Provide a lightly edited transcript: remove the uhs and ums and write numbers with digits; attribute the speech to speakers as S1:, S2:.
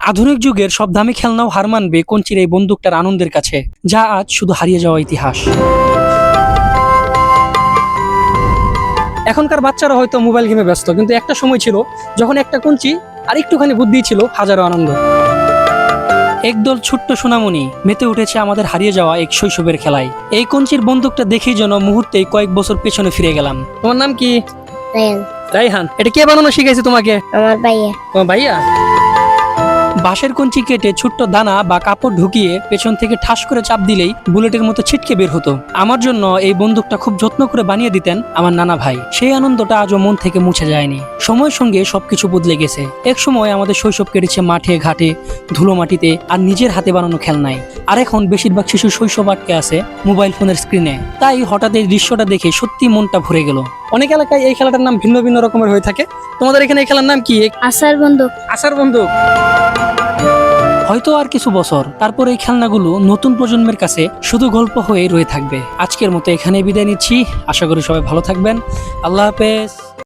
S1: আধুনিক যুগের সব দামি খেলনাও হার মানবে কঞ্চির এই বন্দুকটার আনন্দের কাছে, যা আজ শুধু হারিয়ে যাওয়া ইতিহাস। এখনকার বাচ্চারা হয়তো মোবাইল গেমে ব্যস্ত, কিন্তু একটা সময় ছিল যখন একটা কঞ্চি আর একটুখানি বুদ্ধি ছিল হাজারো আনন্দ। একদল ছোট্ট সোনামণি মেতে উঠেছে আমাদের হারিয়ে যাওয়া এক শৈশবের খেলায়। এই কঞ্চির বন্দুকটা দেখেই যেন মুহূর্তেই কয়েক বছর পেছনে ফিরে গেলাম। তোমার নাম কি?
S2: রায়ান।
S1: রাইহান। এটা কে বানানো শিখাইছে তোমাকে?
S2: আমার ভাইয়া।
S1: তোমার ভাইয়া? বাঁশের কঞ্চি কেটে ছোট্ট দানা বা কাপড় ঢুকিয়ে পেছন থেকে ঠাস করে চাপ দিলেই বুলেটের মতো ছিটকে বের হতো। আমার জন্য এই বন্দুকটা খুব যত্ন করে বানিয়ে দিতেন আমার নানা ভাই। সেই আনন্দটা আজও মন থেকে মুছে যায়নি। সময়ের সঙ্গে সবকিছু বদলে গেছে। এক সময় আমাদের শৈশব কেটেছে মাঠে ঘাটে, ধুলো মাটিতে আর নিজের হাতে বানানো খেলনায়। আর এখন বেশিরভাগ শিশুর শৈশব আটকে আছে মোবাইল ফোনের স্ক্রিনে। তাই হঠাৎ এই দৃশ্যটা দেখে সত্যি মনটা ভরে গেল। অনেক এলাকায় এই খেলাটার নাম ভিন্ন ভিন্ন রকমের হয়ে থাকে। তোমাদের এখানে এই খেলার নাম কি?
S2: আসার বন্দুক।
S1: আসার বন্দুক। হয়তো আর কিছু বছর তারপর এই খেলনাগুলো নতুন প্রজন্মের কাছে শুধু গল্প হয়ে রয়ে থাকবে। আজকের মতো এখানে বিদায় নিচ্ছি। আশা করি সবাই ভালো থাকবেন। আল্লাহ হাফেজ।